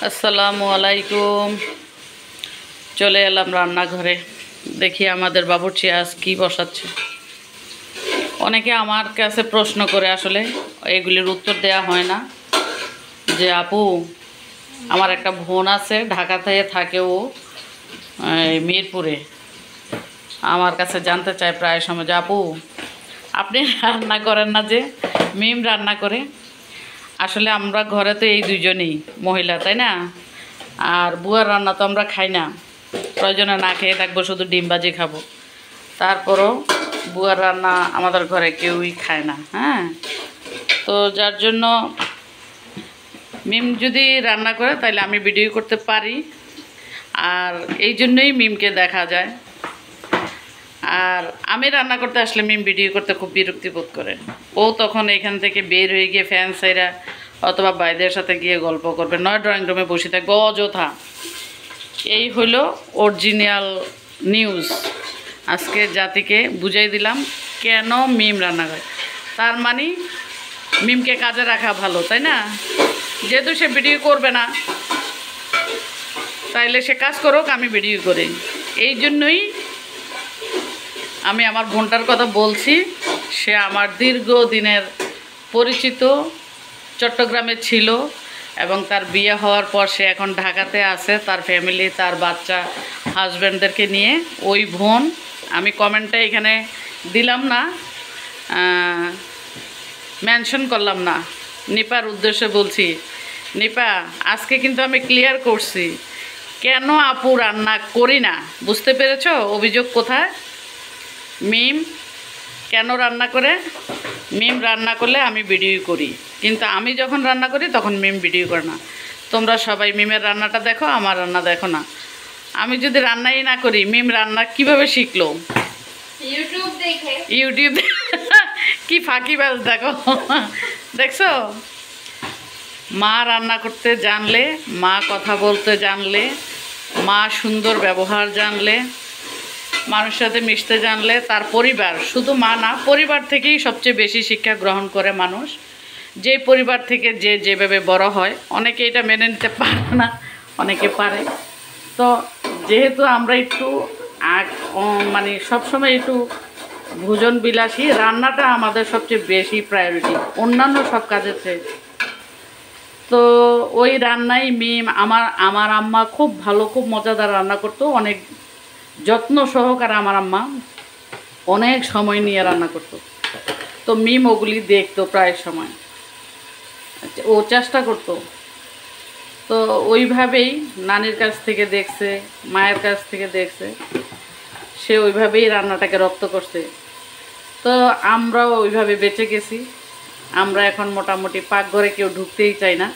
আসসালামু আলাইকুম। চলে এলাম রান্নাঘরে। দেখি আমাদের বাবুর্চি আজ কি বসাচ্ছে। অনেকে আমার কাছে প্রশ্ন করে, আসলে এগুলির উত্তর দেয়া হয় না। যে আপু, আমার একটা বোন আছে, ঢাকাতে থাকে, ও মিরপুরে। আমার কাছে জানতে চায় প্রায় সময় যে আপু, আপনি রান্না করেন না যে? মিম রান্না করে। আসলে আমরা ঘরে তো এই দুজনেই মহিলা, তাই না? আর বুয়ার রান্না তো আমরা খাই না, প্রয়োজনে না খেয়ে থাকবো, শুধু ডিম ভাজি খাবো। তারপরও বুয়ার রান্না আমাদের ঘরে কেউই খায় না। হ্যাঁ, তো যার জন্য মিম যদি রান্না করে তাহলে আমি ভিডিও করতে পারি, আর এই জন্যই মিমকে দেখা যায়। আর আমি রান্না করতে আসলে মিম ভিডিও করতে খুব বিরক্তি বোধ করে। ও তখন এখান থেকে বের হয়ে গিয়ে ফ্যান সাইরা অথবা ভাইদের সাথে গিয়ে গল্প করবে, নয় ড্রয়িং রুমে বসে থাকবে অযথা। এই হলো অরিজিনাল নিউজ। আজকে জাতিকে বুঝাই দিলাম কেন মিম রান্না করে। তার মানে মিমকে কাজে রাখা ভালো, তাই না? যেহেতু সে ভিডিও করবে না, তাইলে সে কাজ করুক, আমি ভিডিও করি। এই জন্যই আমি আমার বোনটার কথা বলছি। সে আমার দীর্ঘদিনের পরিচিত, চট্টগ্রামে ছিল, এবং তার বিয়ে হওয়ার পর সে এখন ঢাকাতে আছে, তার ফ্যামিলি, তার বাচ্চা, হাজব্যান্ডদেরকে নিয়ে। ওই বোন, আমি কমেন্টে এখানে দিলাম না, মেনশন করলাম না, নিপার উদ্দেশ্যে বলছি। নিপা, আজকে কিন্তু আমি ক্লিয়ার করছি কেন আপু রান্না করি না। বুঝতে পেরেছো অভিযোগ কোথায়? মিম কেন রান্না করে? মিম রান্না করলে আমি ভিডিও করি, কিন্তু আমি যখন রান্না করি তখন মিম ভিডিও করে না। তোমরা সবাই মিমের রান্নাটা দেখো, আমার রান্না দেখো না। আমি যদি রান্নাই না করি, মিম রান্না কিভাবে শিখলো? ইউটিউব দেখে। ইউটিউব কি ফাঁকিবাজ দেখো, দেখছো? মা রান্না করতে জানলে, মা কথা বলতে জানলে, মা সুন্দর ব্যবহার জানলে, মানুষের সাথে মিশতে জানলে, তার পরিবার, শুধু মা না, পরিবার থেকেই সবচেয়ে বেশি শিক্ষা গ্রহণ করে মানুষ। যে পরিবার থেকে যে যেভাবে বড় হয়, অনেকে এটা মেনে নিতে পারে না, অনেকে পারে। তো যেহেতু আমরা একটু মানে সবসময় একটু ভোজন বিলাসী, রান্নাটা আমাদের সবচেয়ে বেশি প্রায়োরিটি অন্যান্য সব কাজের চেয়ে। তো ওই রান্নাই মিম, আমার আম্মা খুব ভালো, খুব মজাদার রান্না করতো, অনেক যত্ন সহকারে আমার আম্মা অনেক সময় নিয়ে রান্না করতো। তো মিম ওগুলি দেখতো প্রায় সময়, ও চেষ্টা করতো। তো ওইভাবেই নানির কাছ থেকে দেখছে, মায়ের কাছ থেকে দেখছে, সে ওইভাবেই রান্নাটাকে রপ্ত করছে। তো আমরাও ওইভাবে বেঁচে গেছি। আমরা এখন মোটামুটি পাকঘরে কেউ ঢুকতেই চাই না,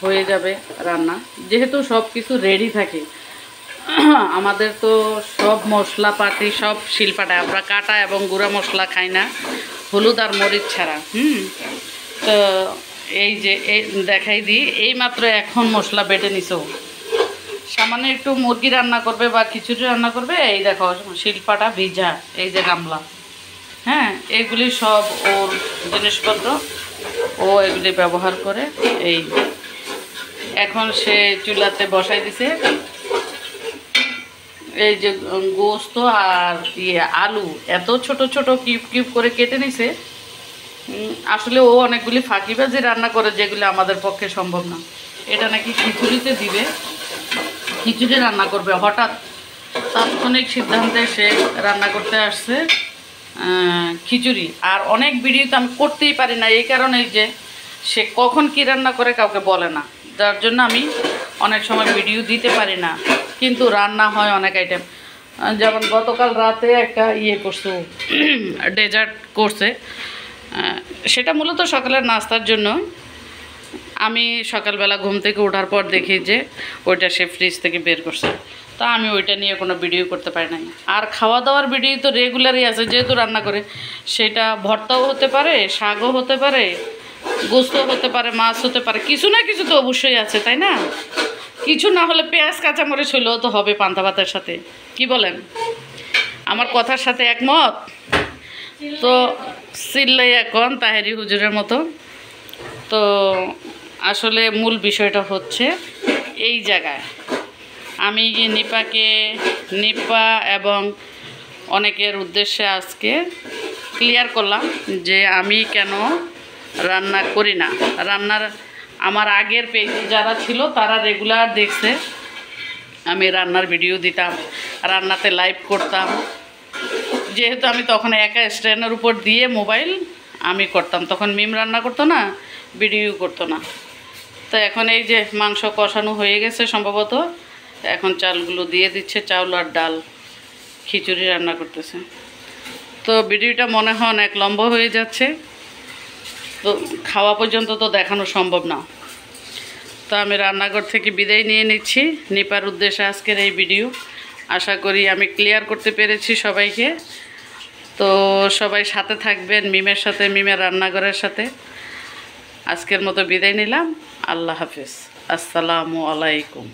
হয়ে যাবে রান্না, যেহেতু সব কিছু রেডি থাকে। আমাদের তো সব মশলাপাতি সব শিলপাটায়, আমরা কাটা এবং গুঁড়া মশলা খাই না, হলুদ আর মরিচ ছাড়া। তো এই যে দেখাই দিই, এইমাত্র এখন মশলা বেটে নিছো। সামান্য একটু মুরগি রান্না করবে বা খিচুড়ি রান্না করবে, এই দেখো শিলপাটা ভিজা, এই যে গামলা। হ্যাঁ, এগুলি সব ওর জিনিসপত্র, ও এগুলি ব্যবহার করে। এই এখন সে চুলাতে বসাই দিছে এই যে গোস্ত আর আলু, এত ছোট ছোট কিউব কিউব করে কেটে নিছে। আসলে ও অনেকগুলি ফাঁকিবাজি রান্না করে, যেগুলি আমাদের পক্ষে সম্ভব না। এটা নাকি খিচুড়িতে দিবে, খিচুড়ি রান্না করবে। হঠাৎ তাৎক্ষণিক সিদ্ধান্তে সে রান্না করতে আসছে খিচুড়ি। আর অনেক ভিডিও তো আমি করতেই পারি না, এই কারণেই যে সে কখন কি রান্না করে কাউকে বলে না, যার জন্য আমি অনেক সময় ভিডিও দিতে পারি না। কিন্তু রান্না হয় অনেক আইটেম, যেমন গতকাল রাতে একটা করছে, ডেজার্ট করছে। সেটা মূলত সকালের নাস্তার জন্য। আমি সকালবেলা ঘুম থেকে ওঠার পর দেখি যে ওইটা সে ফ্রিজ থেকে বের করছে। তা আমি ওইটা নিয়ে কোনো ভিডিও করতে পারি নাই। আর খাওয়া দাওয়ার ভিডিও তো রেগুলারই আছে, যেহেতু রান্না করে। সেটা ভর্তাও হতে পারে, শাকও হতে পারে, গোস্ত হতে পারে, মাছ হতে পারে, কিছু না কিছু তো অবশ্যই আছে, তাই না? কিছু না হলে পেঁয়াজ কাঁচামরিচ হইলেও তো হবে পান্তা ভাতের সাথে। কি বলেন? আমার কথার সাথে একমত? তো চিল্লাই এখন তাহেরি হুজুরের মতো। তো আসলে মূল বিষয়টা হচ্ছে এই জায়গায় আমি নিপা এবং অনেকের উদ্দেশ্যে আজকে ক্লিয়ার করলাম যে আমি কেন রান্না করি না। রান্নার আমার আগের পেজে যারা ছিল তারা রেগুলার দেখছে আমি রান্নার ভিডিও দিতাম, রান্নাতে লাইভ করতাম। যেহেতু আমি তখন একা স্ট্যান্ডের উপর দিয়ে মোবাইল আমি করতাম, তখন মিম রান্না করতো না, ভিডিও করতো না। তো এখন এই যে মাংস কষানো হয়ে গেছে সম্ভবত, এখন চালগুলো দিয়ে দিচ্ছে, চাউল আর ডাল, খিচুড়ি রান্না করতেছে। তো ভিডিওটা মনে হয় অনেক লম্বা হয়ে যাচ্ছে, তো খাওয়া পর্যন্ত তো দেখানো সম্ভব না। তো আমি রান্নাঘর থেকে বিদায় নিয়ে নিচ্ছি নিপার উদ্দেশ্যে আজকের এই ভিডিও। আশা করি আমি ক্লিয়ার করতে পেরেছি সবাইকে। তো সবাই সাথে থাকবেন মিমের সাথে, মিমের রান্নাঘরের সাথে। আজকের মতো বিদায় নিলাম। আল্লাহ হাফেজ, আসসালামু আলাইকুম।